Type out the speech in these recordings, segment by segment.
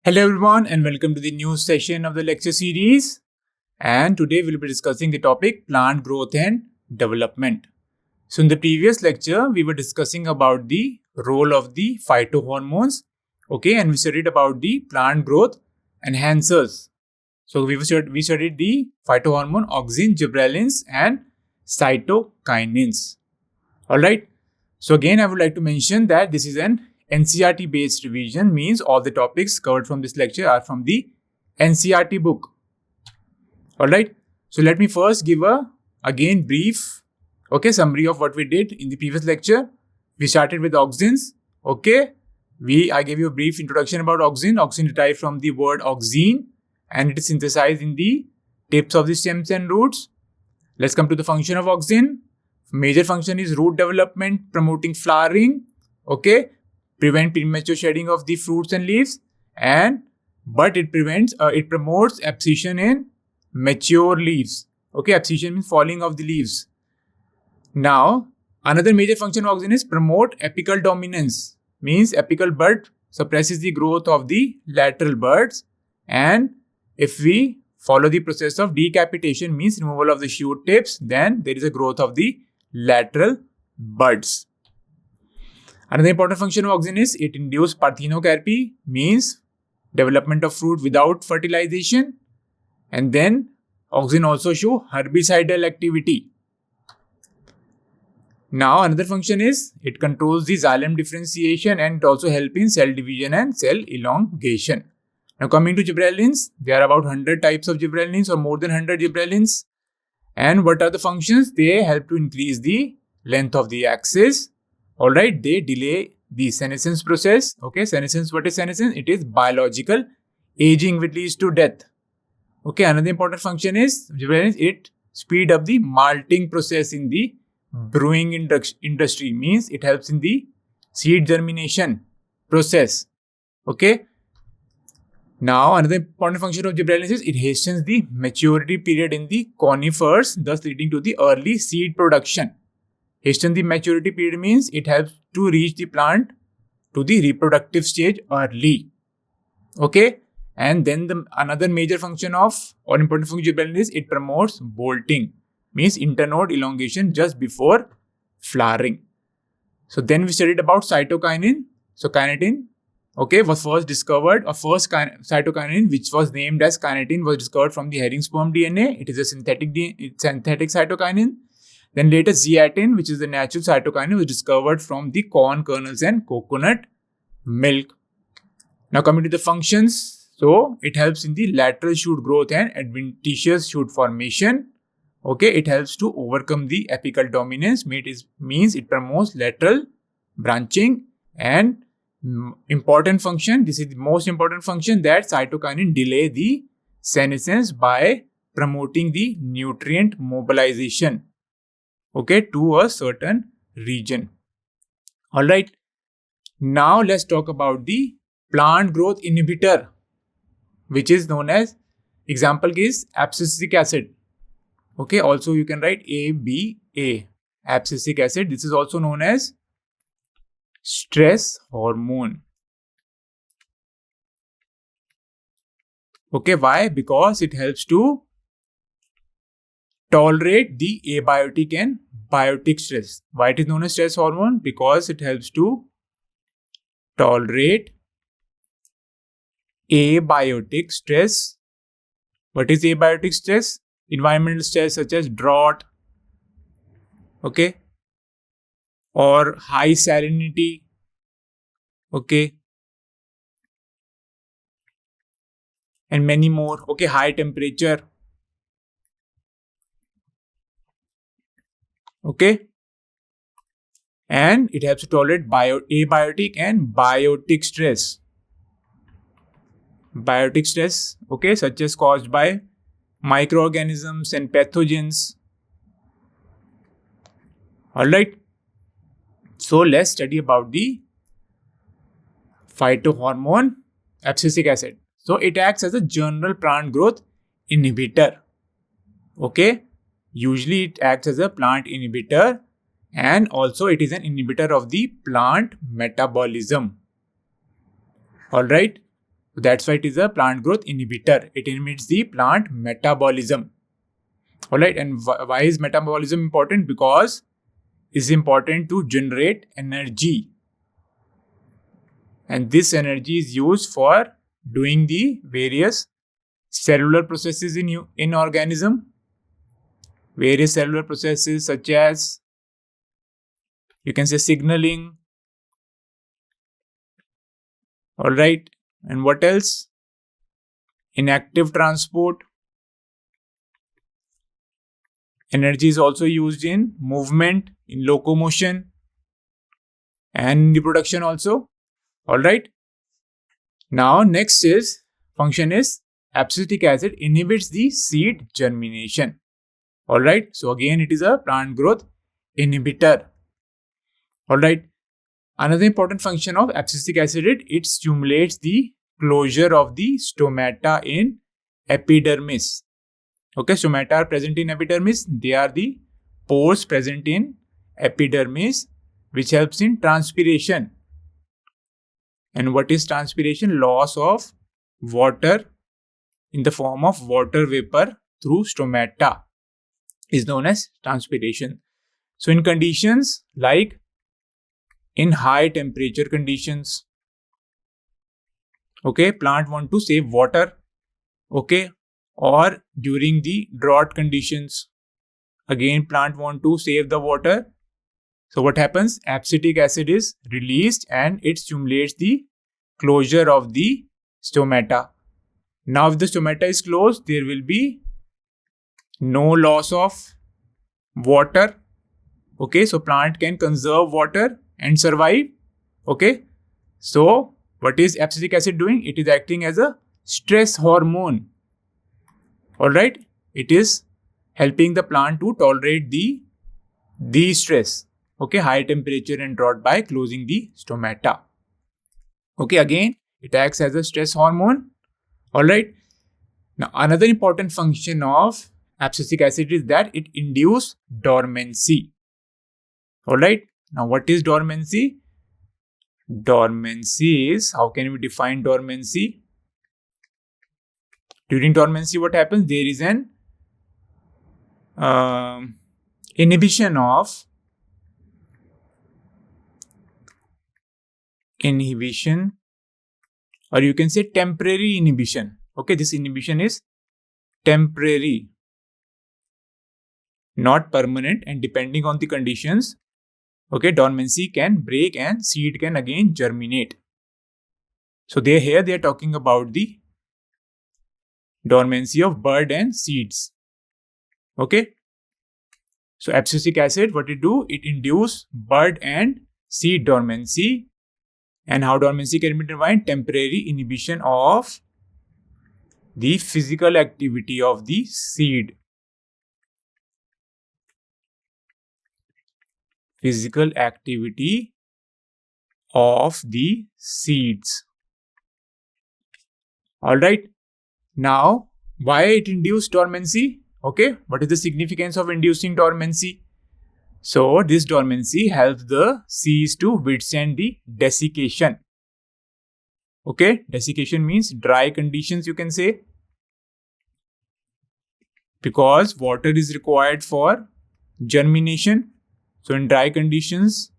Hello everyone and welcome to the new session of the lecture series. And today we'll be discussing the topic plant growth and development. So in the previous lecture, we were discussing about the role of the phytohormones. Okay, and we studied about the plant growth enhancers. So we studied the phytohormone auxin, gibberellins and cytokinins. Alright. So again, I would like to mention that this is an NCERT based revision, means all the topics covered from this lecture are from the NCERT book. Alright, so let me first give a brief summary of what we did in the previous lecture. We started with auxins. I gave you a brief introduction about auxin. Auxin derived from the word auxine and it is synthesized in the tips of the stems and roots. Let's come to the function of auxin. Major function is root development, promoting flowering, prevent premature shedding of the fruits and leaves, but it promotes abscission in mature leaves. Abscission means falling of the leaves. Now, another major function of auxin is promote apical dominance, means apical bud suppresses the growth of the lateral buds, and if we follow the process of decapitation, means removal of the shoot tips, then there is a growth of the lateral buds. Another important function of auxin is it induces parthenocarpy, means development of fruit without fertilization. And then auxin also show herbicidal activity. Now another function is it controls the xylem differentiation and also help in cell division and cell elongation. Now coming to gibberellins, there are about 100 types of gibberellins or more than 100 gibberellins. And what are the functions? They help to increase the length of the axis. Alright, they delay the senescence process. Senescence, what is senescence? It is biological aging which leads to death. Another important function is it speed up the malting process in the brewing industry, means it helps in the seed germination process. Now another important function of gibberellins is it hastens the maturity period in the conifers, thus leading to the early seed production. Hasten the maturity period means it helps to reach the plant to the reproductive stage early. And then another major function or important function of gibberellin is it promotes bolting, means internode elongation just before flowering. So then we studied about cytokinin. So kinetin, was first discovered, or first cytokinin which was named as kinetin was discovered from the herring sperm DNA. It is a synthetic cytokinin. Then later zeatin, which is the natural cytokinin, was discovered from the corn kernels and coconut milk. Now coming to the functions, so it helps in the lateral shoot growth and adventitious shoot formation. It helps to overcome the apical dominance, means it promotes lateral branching, and important function, this is the most important function, that cytokinin delay the senescence by promoting the nutrient mobilization to a certain region. Alright, now let's talk about the plant growth inhibitor, which is known as, example is abscisic acid. Also you can write ABA, abscisic acid. This is also known as stress hormone. Why? Because it helps to tolerate the abiotic and biotic stress. Why it is known as stress hormone? Because it helps to tolerate abiotic stress. What is abiotic stress? Environmental stress such as drought, or high salinity, and many more, high temperature, and it helps to tolerate abiotic and biotic stress. Biotic stress, such as caused by microorganisms and pathogens. Alright, so let's study about the phytohormone abscisic acid. So it acts as a general plant growth inhibitor. Usually it acts as a plant inhibitor, and also it is an inhibitor of the plant metabolism. Alright. That's why it is a plant growth inhibitor. It inhibits the plant metabolism. Alright, and why is metabolism important? Because it's important to generate energy. And this energy is used for doing the various cellular processes in organism. Various cellular processes such as, you can say, signaling. Alright, and what else? Inactive transport. Energy is also used in movement, in locomotion, and reproduction also. Alright. Now next is function is abscisic acid inhibits the seed germination. Alright. So again it is a plant growth inhibitor. Alright. Another important function of abscisic acid, it stimulates the closure of the stomata in epidermis. Okay, stomata are present in epidermis. They are the pores present in epidermis which helps in transpiration. And what is transpiration? Loss of water in the form of water vapor through stomata is known as transpiration. So in conditions like in high temperature conditions, okay, plant want to save water, okay, or during the drought conditions, again plant want to save the water. So what happens? Abscisic acid is released and it stimulates the closure of the stomata. Now if the stomata is closed, there will be no loss of water. Okay, so plant can conserve water and survive. Okay, so what is abscisic acid doing? It is acting as a stress hormone. Alright, it is helping the plant to tolerate the stress. Okay, high temperature and drought by closing the stomata. Okay, again, it acts as a stress hormone. Alright. Now, another important function of abscisic acid is that it induces dormancy. Alright. Now, what is dormancy? Dormancy is, how can we define dormancy? During dormancy, what happens? There is an inhibition, or you can say temporary inhibition. Okay, this inhibition is temporary, not permanent, and depending on the conditions, okay, dormancy can break and seed can again germinate. So here they are talking about the dormancy of bud and seeds. Okay, so abscisic acid, what it do? It induce bud and seed dormancy. And how dormancy can be defined? Temporary inhibition of the physical activity of the seed. Physical activity of the seeds. Alright. Now, why it induced dormancy? Okay, what is the significance of inducing dormancy? So, this dormancy helps the seeds to withstand the desiccation. Okay, desiccation means dry conditions, you can say. Because water is required for germination. So, in dry conditions,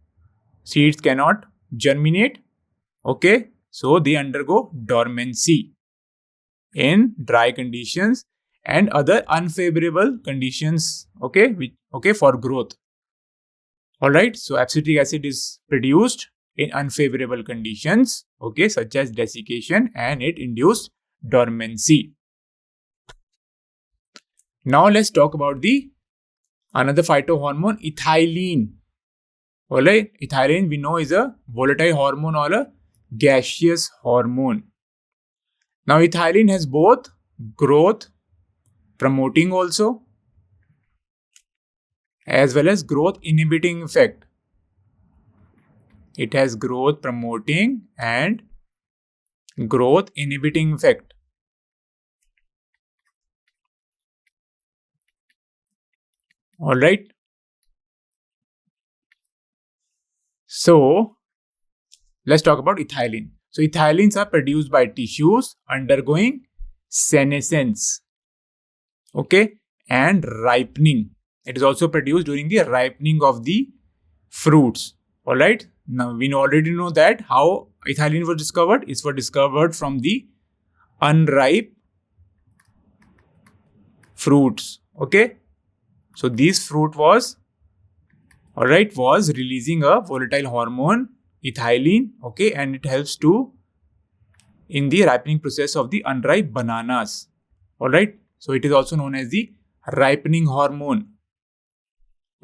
seeds cannot germinate. Okay, so they undergo dormancy in dry conditions and other unfavorable conditions, okay, for growth. Alright, so abscisic acid is produced in unfavorable conditions, okay, such as desiccation, and it induced dormancy. Now let's talk about another phytohormone, ethylene. Alright, ethylene we know is a volatile hormone or a gaseous hormone. Now ethylene has both growth promoting also as well as growth inhibiting effect. It has growth promoting and growth inhibiting effect. Alright. So let's talk about ethylene. So ethylene are produced by tissues undergoing senescence, okay, and ripening. It is also produced during the ripening of the fruits. All right. Now we already know that how ethylene was discovered. It was discovered from the unripe fruits. Okay. So this fruit was, all right, was releasing a volatile hormone, ethylene. Okay, and it helps to in the ripening process of the unripe bananas. All right. So it is also known as the ripening hormone.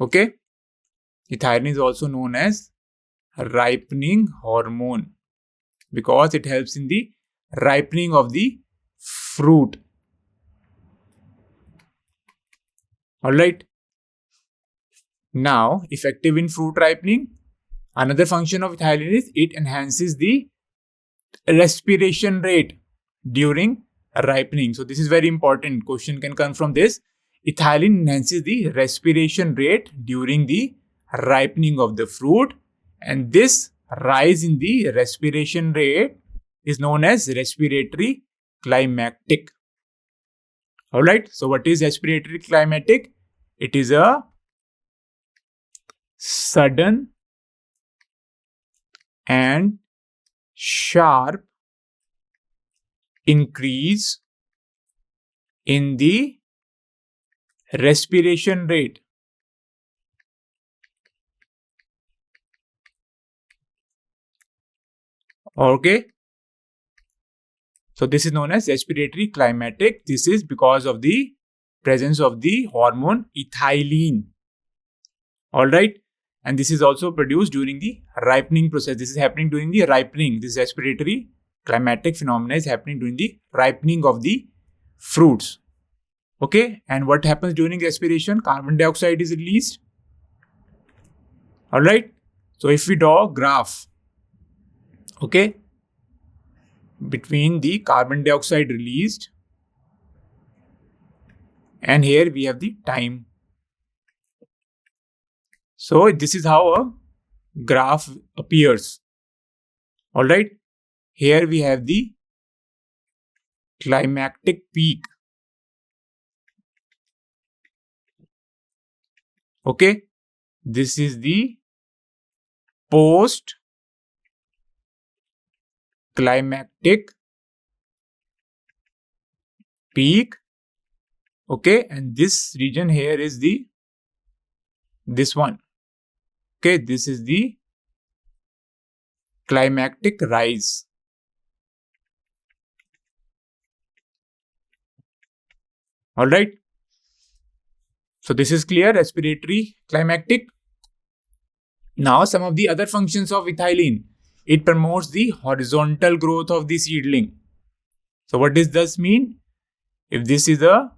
Okay. Ethylene is also known as ripening hormone because it helps in the ripening of the fruit. All right. Now, effective in fruit ripening, another function of ethylene is it enhances the respiration rate during ripening. So this is very important. Question can come from this. Ethylene enhances the respiration rate during the ripening of the fruit, and this rise in the respiration rate is known as respiratory climactic. All right. So what is respiratory climactic? It is a sudden and sharp increase in the respiration rate. Okay. So this is known as respiratory climactic. This is because of the presence of the hormone ethylene. All right. And this is also produced during the ripening process. This is happening during the ripening. This respiratory climactic phenomena is happening during the ripening of the fruits. Okay. And what happens during respiration? Carbon dioxide is released. All right. So if we draw a graph, okay, between the carbon dioxide released and here we have the time. So this is how a graph appears. All right. Here we have the climactic peak. Okay. This is the post climactic peak. Okay. And this region here is this one. Okay. This is the climactic rise. All right. So this is clear, respiratory climactic. Now some of the other functions of ethylene. It promotes the horizontal growth of the seedling. So what does this mean? If this is a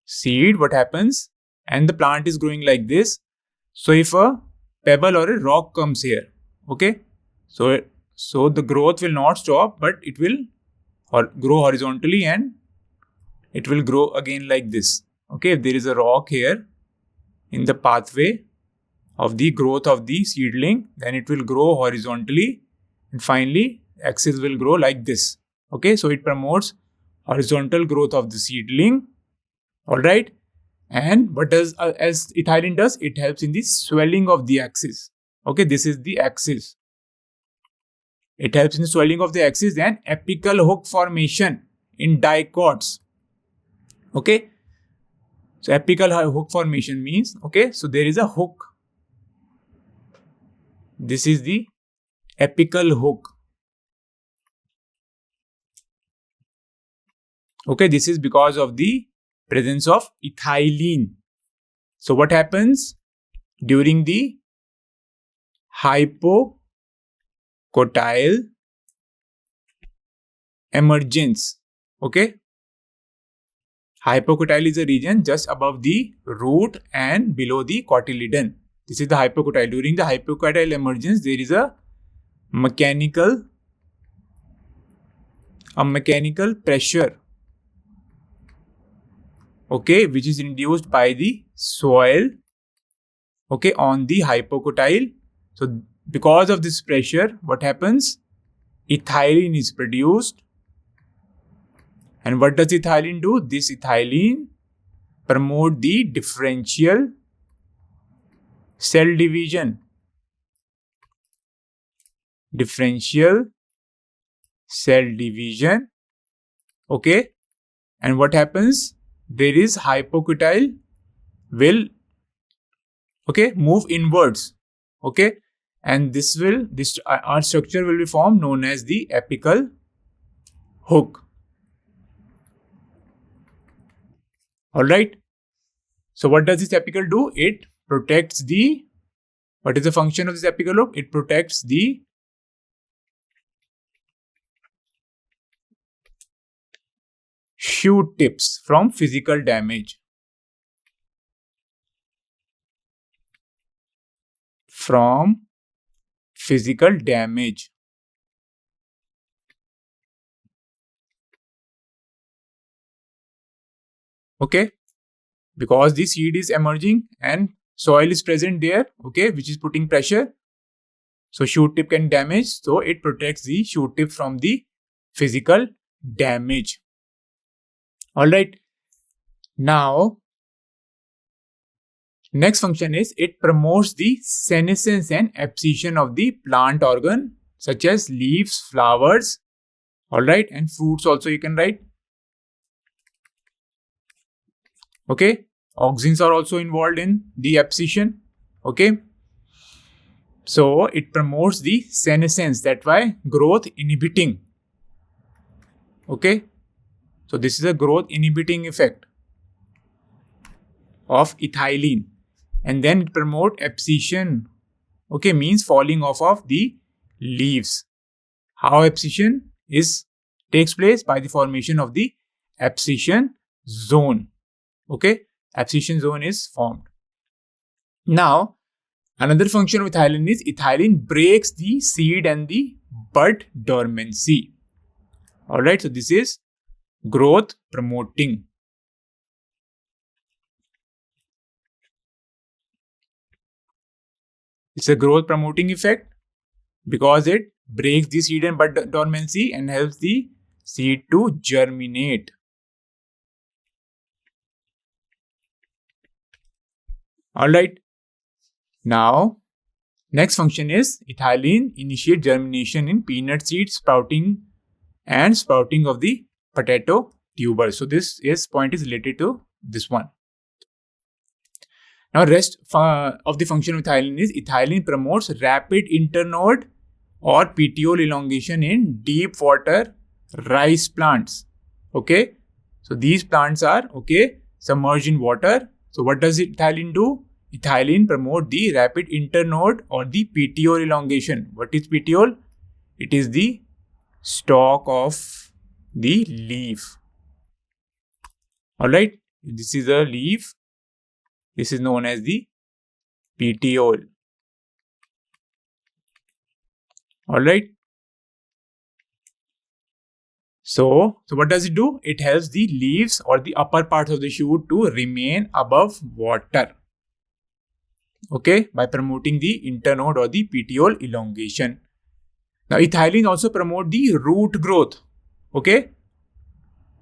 seed, what happens? And the plant is growing like this. So if a pebble or a rock comes here, okay, so the growth will not stop, but it will grow horizontally and it will grow again like this. Okay, if there is a rock here in the pathway of the growth of the seedling, then it will grow horizontally and finally axis will grow like this. Okay, so it promotes horizontal growth of the seedling. All right. And what does as ethylene does? It helps in the swelling of the axis. Okay, this is the axis. It helps in the swelling of the axis and apical hook formation in dicots. Okay. So apical hook formation means, okay, so there is a hook. This is the apical hook. Okay, this is because of the presence of ethylene. So what happens during the hypocotyle emergence? Okay, hypocotyle is a region just above the root and below the cotyledon. This is the hypocotyle. During the hypocotyle emergence, there is a mechanical pressure, okay, which is induced by the soil, okay, on the hypocotyle. So because of this pressure, what happens? ethylene is produced. And what does ethylene do? This ethylene promote the differential cell division. Differential cell division. Okay. And what happens? There is hypocutyl will move inwards. Okay. And our structure will be formed known as the apical hook. Alright. So what does this apical do? It protects what is the function of this apical hook? It protects the shoot tips from physical damage. From physical damage. Okay. Because the seed is emerging and soil is present there, okay, which is putting pressure. So shoot tip can damage. So it protects the shoot tip from the physical damage. Alright. Now, next function is it promotes the senescence and abscission of the plant organ such as leaves, flowers, alright, and fruits also you can write. Okay, auxins are also involved in the abscission. Okay, so it promotes the senescence, that's why growth inhibiting. Okay, so this is a growth inhibiting effect of ethylene. And then it promote abscission. Okay, means falling off of the leaves. How abscission takes place? By the formation of the abscission zone. Okay, abscission zone is formed. Now, another function of ethylene is ethylene breaks the seed and the bud dormancy. Alright, so this is growth promoting. It's a growth promoting effect because it breaks the seed and bud dormancy and helps the seed to germinate. Alright. Now, next function is ethylene initiate germination in peanut seed sprouting and sprouting of the potato tuber. So this point is related to this one. Now, rest of the function of ethylene is ethylene promotes rapid internode or petiole elongation in deep water rice plants. Okay, so these plants are submerged in water. So what does ethylene do? Ethylene promote the rapid internode or the petiole elongation. What is petiole? It is the stalk of the leaf. Alright, this is a leaf. This is known as the petiole. Alright. So what does it do? It helps the leaves or the upper parts of the shoot to remain above water. Okay, by promoting the internode or the petiole elongation. Now, ethylene also promote the root growth. Okay,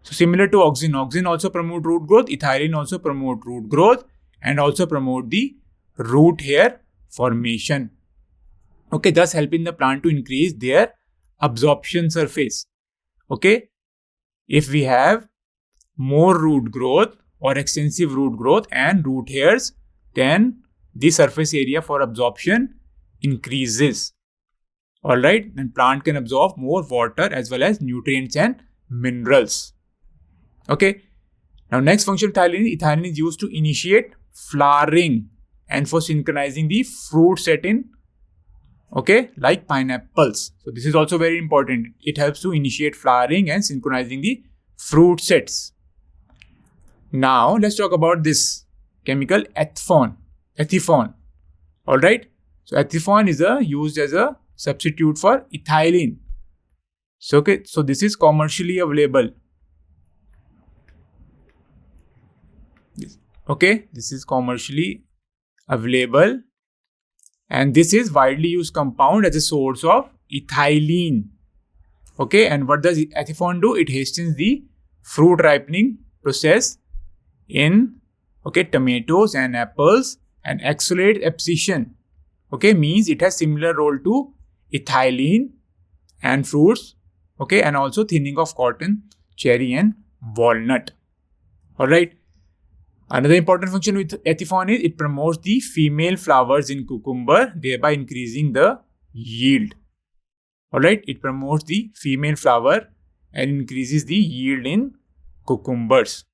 so similar to auxin also promote root growth. Ethylene also promote root growth and also promote the root hair formation. Okay, thus helping the plant to increase their absorption surface. Okay, if we have more root growth or extensive root growth and root hairs, then the surface area for absorption increases. Alright, and plant can absorb more water as well as nutrients and minerals. Okay, now next function of ethylene is used to initiate flowering and for synchronizing the fruit set in, like pineapples. So this is also very important. It helps to initiate flowering and synchronizing the fruit sets. Now let's talk about this chemical ethifone. Alright, so ethifone is used as a substitute for ethylene. So this is commercially available. This is commercially available and this is widely used compound as a source of ethylene. Okay, and what does ethifone do? It hastens the fruit ripening process in tomatoes and apples and accelerates abscission. Okay, means it has similar role to ethylene and fruits. Okay, and also thinning of cotton, cherry and walnut. Alright. Another important function with ethifone is it promotes the female flowers in cucumber, thereby increasing the yield. Alright, it promotes the female flower and increases the yield in cucumbers.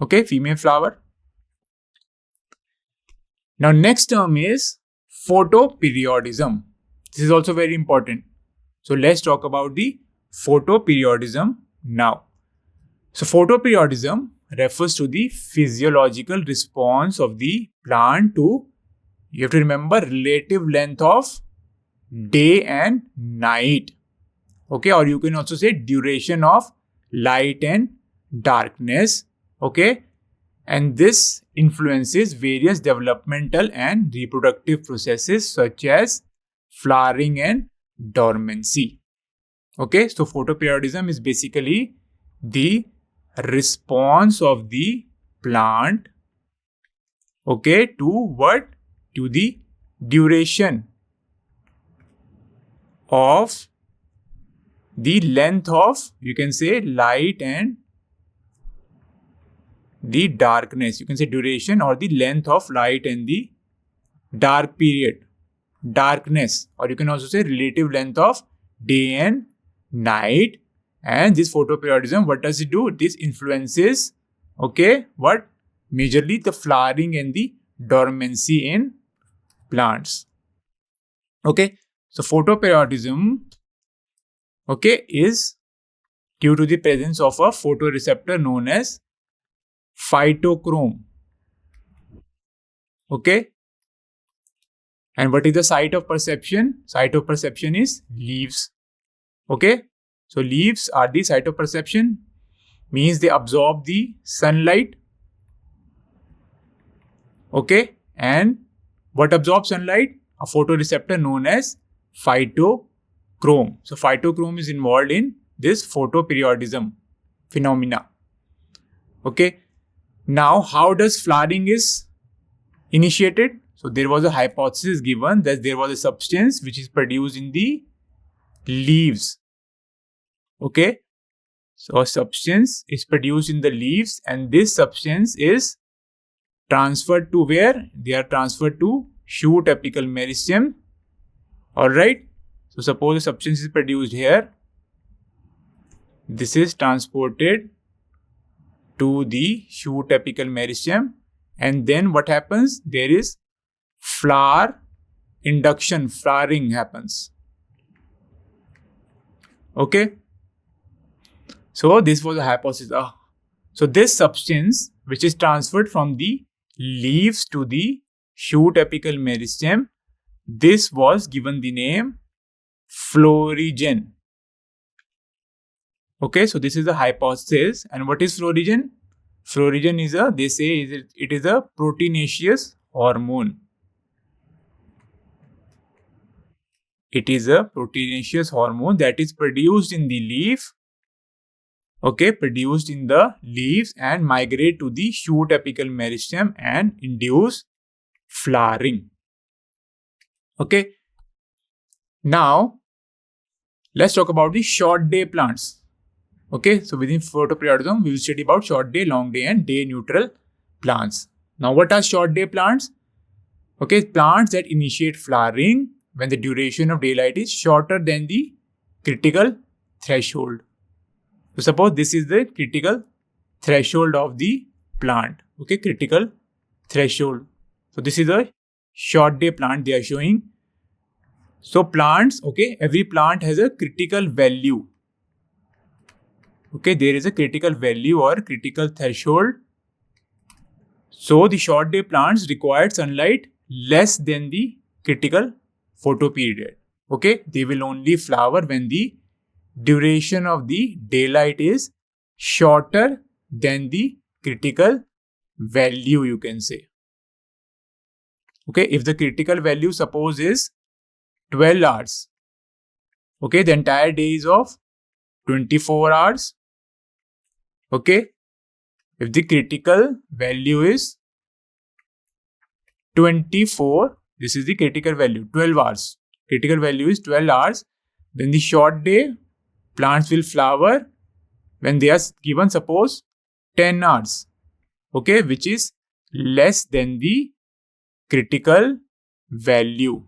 Okay, female flower. Now, next term is photoperiodism. This is also very important. So, let's talk about the photoperiodism now. So, photoperiodism refers to the physiological response of the plant to, you have to remember, relative length of day and night. Okay, or you can also say duration of light and darkness. Okay, and this influences various developmental and reproductive processes such as flowering and dormancy. Okay, so photoperiodism is basically the response of the plant, okay, to what? To the duration of the length of, you can say, light and the darkness. You can say duration or the length of light and the dark period, darkness, or you can also say relative length of day and night. And this photoperiodism, what does it do? This influences, okay, what? Majorly the flowering and the dormancy in plants. Okay, so photoperiodism, okay, is due to the presence of a photoreceptor known as phytochrome. Okay, and what is the site of perception? Site of perception is leaves. Okay, so leaves are the site of perception, means they absorb the sunlight. Okay, and what absorbs sunlight? A photoreceptor known as phytochrome. So phytochrome is involved in this photoperiodism phenomena. Okay, now how does flowering is initiated? So there was a hypothesis given that there was a substance which is produced in the leaves. Okay, so a substance is produced in the leaves and this substance is transferred to where? They are transferred to shoot apical meristem. Alright, so suppose a substance is produced here. This is transported to the shoot apical meristem, and then what happens? There is flower induction, flowering happens. Okay, so this was a hypothesis. So this substance which is transferred from the leaves to the shoot apical meristem, this was given the name florigen. Okay, so this is a hypothesis. And what is florigen? Florigen is they say it is a proteinaceous hormone. It is a proteinaceous hormone that is produced in the leaf. Okay, produced in the leaves and migrate to the shoot apical meristem and induce flowering. Okay, now let's talk about the short day plants. Okay, so within photoperiodism, we will study about short day, long day and day neutral plants. Now, what are short day plants? Okay, plants that initiate flowering when the duration of daylight is shorter than the critical threshold. So suppose this is the critical threshold of the plant. Okay, critical threshold. So this is a short day plant they are showing. So plants, okay, every plant has a critical value. Okay, there is a critical value or critical threshold. So the short day plants require sunlight less than the critical photoperiod. Okay, they will only flower when the duration of the daylight is shorter than the critical value, you can say. Okay, if the critical value suppose is 12 hours. Okay, the entire day is of 24 hours. Okay, if the critical value is 24, this is the critical value, 12 hours. Critical value is 12 hours. Then the short day, plants will flower when they are given, suppose, 10 hours. Okay, which is less than the critical value.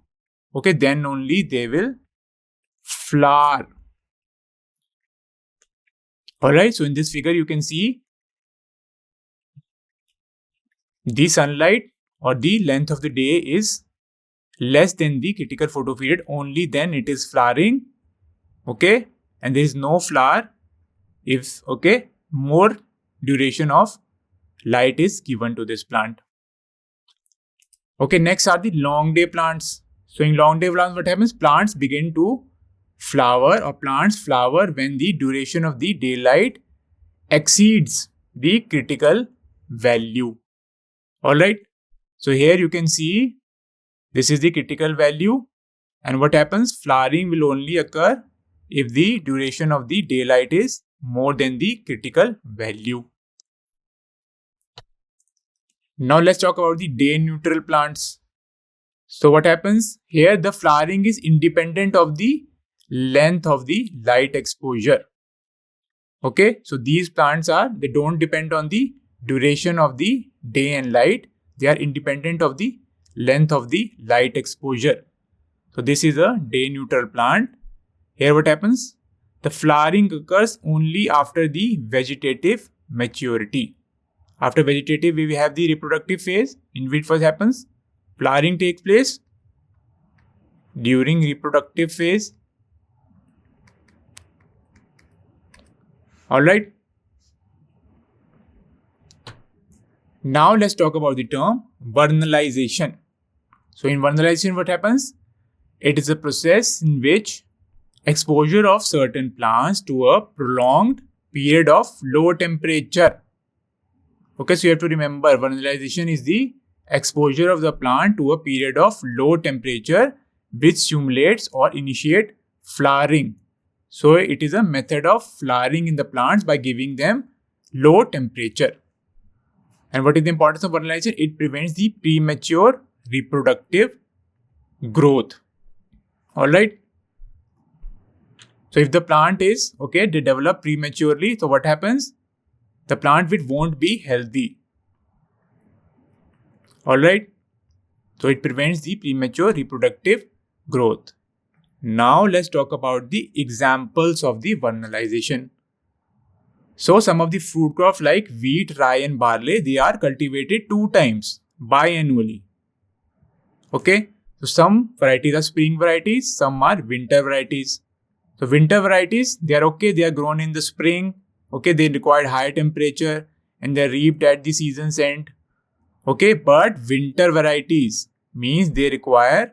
Okay, then only they will flower. Alright, so in this figure you can see the sunlight or the length of the day is less than the critical photo period, only then it is flowering. Okay, and there is no flower if more duration of light is given to this plant. Okay, next are the long day plants. So in long day plants, what happens? Plants begin to flower, or plants flower when the duration of the daylight exceeds the critical value. Alright, so here you can see this is the critical value, and what happens? Flowering will only occur if the duration of the daylight is more than the critical value. Now let's talk about the day neutral plants. So what happens? Here the flowering is independent of the length of the light exposure. Okay, so these plants they don't depend on the duration of the day and light. They are independent of the length of the light exposure. So this is a day neutral plant. Here what happens? The flowering occurs only after the vegetative maturity. After vegetative, we have the reproductive phase, in which what happens? Flowering takes place during reproductive phase. Alright. Now let's talk about the term vernalization. So in vernalization, what happens? It is a process in which exposure of certain plants to a prolonged period of low temperature. Okay, so you have to remember, vernalization is the exposure of the plant to a period of low temperature which stimulates or initiate flowering. So it is a method of flowering in the plants by giving them low temperature. And what is the importance of vernalization? It prevents the premature reproductive growth. Alright. So if the plant is, they develop prematurely, so what happens? The plant won't be healthy. Alright. So it prevents the premature reproductive growth. Now let's talk about the examples of the vernalization. So some of the fruit crops like wheat, rye and barley, they are cultivated 2 times biannually. Okay. So some varieties are spring varieties, some are winter varieties. So winter varieties, they are grown in the spring. Okay, they require high temperature and they are reaped at the season's end. Okay, but winter varieties means they require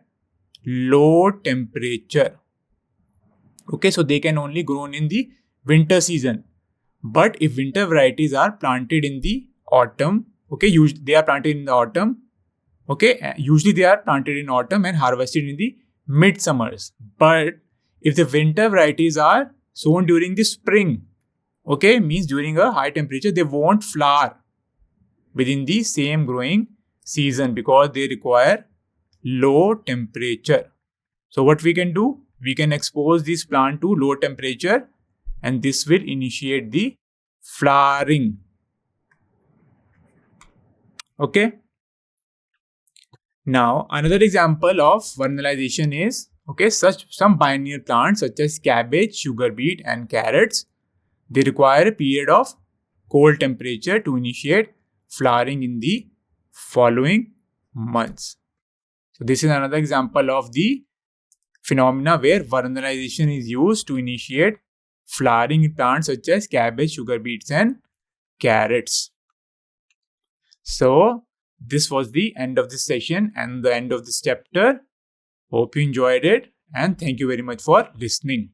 low temperature. Okay, so they can only grown in the winter season. But if winter varieties are planted in the autumn, usually they are planted in the autumn. Okay, usually they are planted in autumn and harvested in the mid-summers. But if the winter varieties are sown during the spring, means during a high temperature, they won't flower within the same growing season because they require low temperature. So what we can do? We can expose this plant to low temperature and this will initiate the flowering. Okay. Now another example of vernalization is some biennial plants such as cabbage, sugar beet and carrots. They require a period of cold temperature to initiate flowering in the following months. So this is another example of the phenomena where vernalization is used to initiate flowering in plants such as cabbage, sugar beets and carrots. So this was the end of this session and the end of this chapter. Hope you enjoyed it and thank you very much for listening.